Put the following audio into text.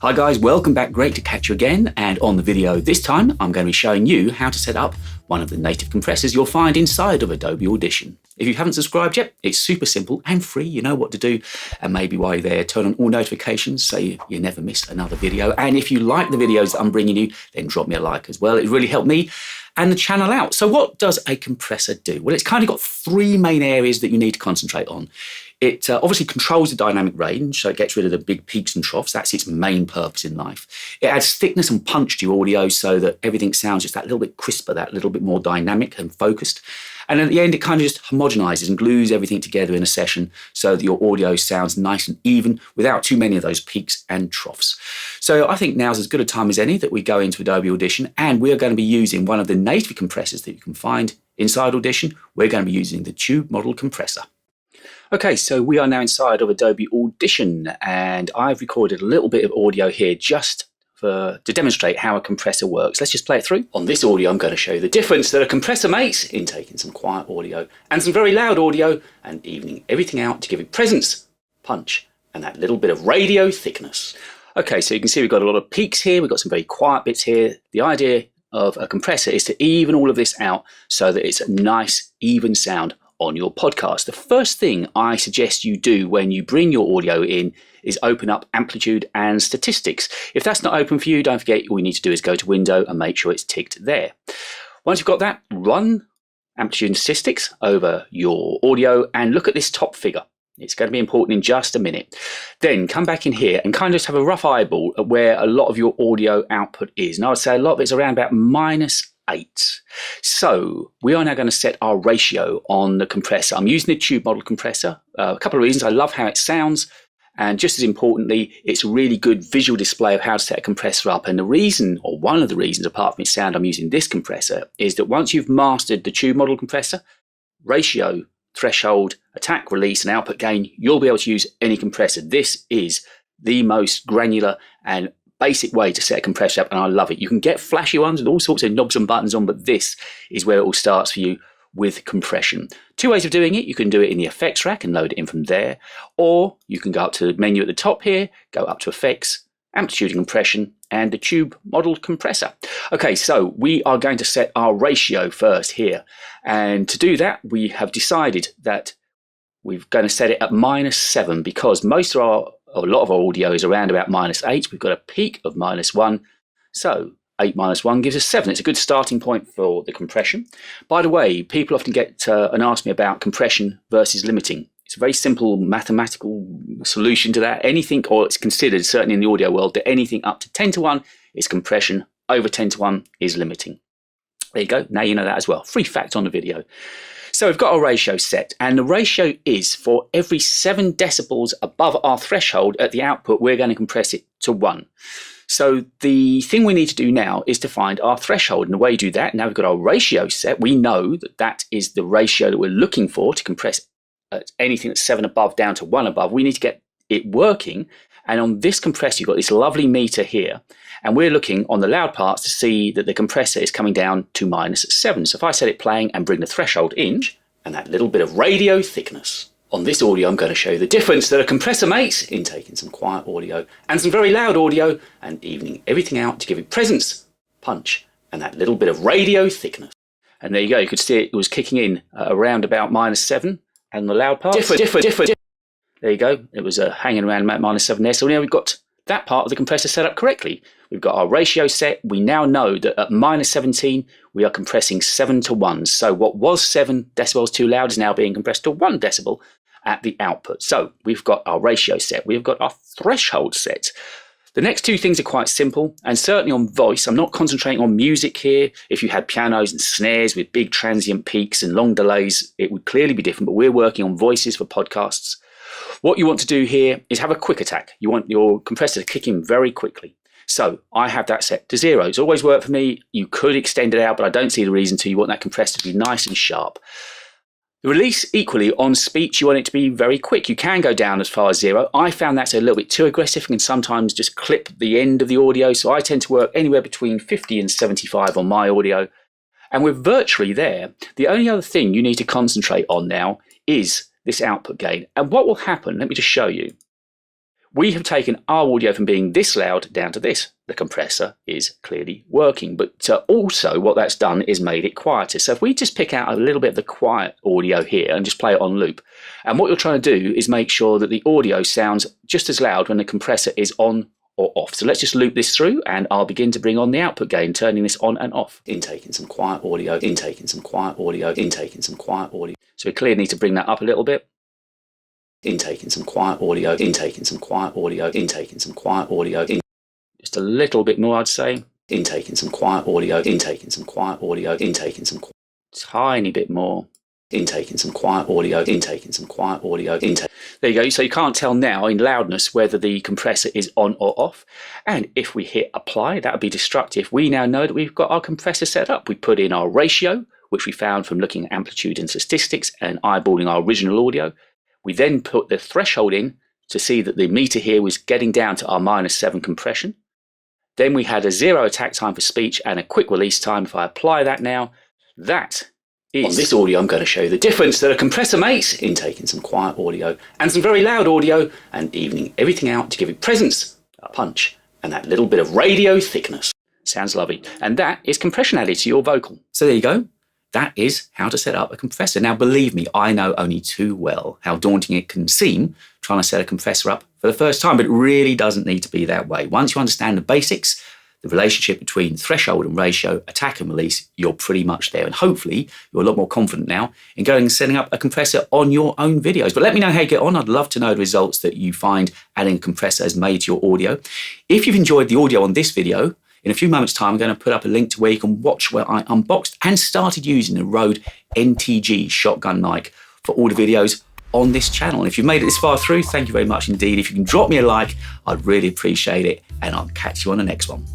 Hi guys, welcome back. Great to catch you again. And on the video this time, I'm going to be showing you how to set up one of the native compressors you'll find inside of Adobe Audition. If you haven't subscribed yet, it's super simple and free. You know what to do. And maybe while you're there, turn on all notifications so you never miss another video. And if you like the videos that I'm bringing you, then drop me a like as well. It really helped me and the channel out. So what does a compressor do? Well, it's kind of got three main areas that you need to concentrate on. It obviously controls the dynamic range, so it gets rid of the big peaks and troughs. That's its main purpose in life. It adds thickness and punch to your audio so that everything sounds just that little bit crisper, that little bit more dynamic and focused. And at the end, it kind of just homogenizes and glues everything together in a session so that your audio sounds nice and even without too many of those peaks and troughs. So I think now's as good a time as any that we go into Adobe Audition, and we are going to be using one of the native compressors that you can find inside Audition. We're going to be using the Tube-Model Compressor. Okay, so we are now inside of Adobe Audition, and I've recorded a little bit of audio here just to demonstrate how a compressor works. Let's just play it through. On this audio, I'm going to show you the difference that a compressor makes in taking some quiet audio and some very loud audio and evening everything out to give it presence, punch, and that little bit of radio thickness. Okay, so you can see we've got a lot of peaks here. We've got some very quiet bits here. The idea of a compressor is to even all of this out so that it's a nice, even sound on your podcast. The first thing I suggest you do when you bring your audio in is open up amplitude and statistics. If that's not open for you, don't forget all you need to do is go to window and make sure it's ticked there. Once you've got that, run amplitude and statistics over your audio and look at this top figure. It's going to be important in just a minute. Then come back in here and kind of just have a rough eyeball at where a lot of your audio output is. And I would say a lot of it's around about -8. So we are now going to set our ratio on the compressor. I'm using the Tube-Model Compressor. A couple of reasons. I love how it sounds. And just as importantly, it's a really good visual display of how to set a compressor up. And the reason, or one of the reasons, apart from its sound, I'm using this compressor, is that once you've mastered the Tube-Model Compressor, ratio, threshold, attack, release, and output gain, you'll be able to use any compressor. This is the most granular and basic way to set a compressor up, and I love it. You can get flashy ones with all sorts of knobs and buttons on, but this is where it all starts for you with compression. Two ways of doing it. You can do it in the effects rack and load it in from there, or you can go up to the menu at the top here, go up to effects, amplitude and compression, and the Tube-Model Compressor. Okay, so we are going to set our ratio first here, and to do that we have decided that we're going to set it at -7 because a lot of our audio is around about -8. We've got a peak of -1. So 8 minus 1 gives us 7. It's a good starting point for the compression. By the way, people often get and ask me about compression versus limiting. It's a very simple mathematical solution to that. Anything, or it's considered, certainly in the audio world, that anything up to 10:1 is compression, over 10:1 is limiting. There you go. Now you know that as well. Free fact on the video. So we've got our ratio set, and the ratio is for every 7 decibels above our threshold at the output, we're going to compress it to 1. So the thing we need to do now is to find our threshold. And the way you do that, now we've got our ratio set, we know that that is the ratio that we're looking for to compress anything that's 7 above down to 1 above. We need to get it working. And on this compressor, you've got this lovely meter here. And we're looking on the loud parts to see that the compressor is coming down to -7. So if I set it playing and bring the threshold in, and that little bit of radio thickness. On this audio, I'm going to show you the difference that a compressor makes in taking some quiet audio and some very loud audio and evening everything out to give it presence, punch, and that little bit of radio thickness. And there you go. You could see it was kicking in around about -7 and the loud parts. Different. There you go. It was hanging around about -7 there. So now we've got that part of the compressor set up correctly. We've got our ratio set. We now know that at -17, we are compressing 7 to 1. So what was 7 decibels too loud is now being compressed to 1 decibel at the output. So we've got our ratio set. We've got our threshold set. The next two things are quite simple, and certainly on voice, I'm not concentrating on music here. If you had pianos and snares with big transient peaks and long delays, it would clearly be different, but we're working on voices for podcasts. What you want to do here is have a quick attack. You want your compressor to kick in very quickly. So I have that set to 0. It's always worked for me. You could extend it out, but I don't see the reason to. You want that compressor to be nice and sharp. The release, equally, on speech, you want it to be very quick. You can go down as far as 0. I found that's a little bit too aggressive and can sometimes just clip the end of the audio. So I tend to work anywhere between 50 and 75 on my audio. And we're virtually there. The only other thing you need to concentrate on now is this output gain. And what will happen, let me just show you. we have taken our audio from being this loud down to this. The compressor is clearly working, but also what that's done is made it quieter. So if we just pick out a little bit of the quiet audio here and just play it on loop, and what you're trying to do is make sure that the audio sounds just as loud when the compressor is on or off. So let's just loop this through and I'll begin to bring on the output gain, turning this on and off. Intaking some quiet audio, intaking some quiet audio, intaking some quiet audio. So we clearly need to bring that up a little bit. Intaking some quiet audio, intaking some quiet audio, intaking some quiet audio, just a little bit more, I'd say. Intaking some quiet audio, intaking some quiet audio, intaking some tiny bit more. Intaking some quiet audio, intaking some quiet audio, intake. There you go. So you can't tell now in loudness whether the compressor is on or off. And if we hit apply, that would be destructive. We now know that we've got our compressor set up. We put in our ratio, which we found from looking at amplitude and statistics and eyeballing our original audio. We then put the threshold in to see that the meter here was getting down to our -7 compression. Then we had a 0 attack time for speech and a quick release time. If I apply that now, that is... On this audio, I'm going to show you the difference that a compressor makes in taking some quiet audio and some very loud audio and evening everything out to give it presence, a punch, and that little bit of radio thickness. Sounds lovely. And that is compression added to your vocal. So there you go. That is how to set up a compressor. Now, believe me, I know only too well how daunting it can seem trying to set a compressor up for the first time, but it really doesn't need to be that way. Once you understand the basics, the relationship between threshold and ratio, attack and release, you're pretty much there. And hopefully you're a lot more confident now in going and setting up a compressor on your own videos. But let me know how you get on. I'd love to know the results that you find adding a compressor has made to your audio. If you've enjoyed the audio on this video, in a few moments' time, I'm going to put up a link to where you can watch where I unboxed and started using the Rode NTG shotgun mic for all the videos on this channel. And if you've made it this far through, thank you very much indeed. If you can drop me a like, I'd really appreciate it. And I'll catch you on the next one.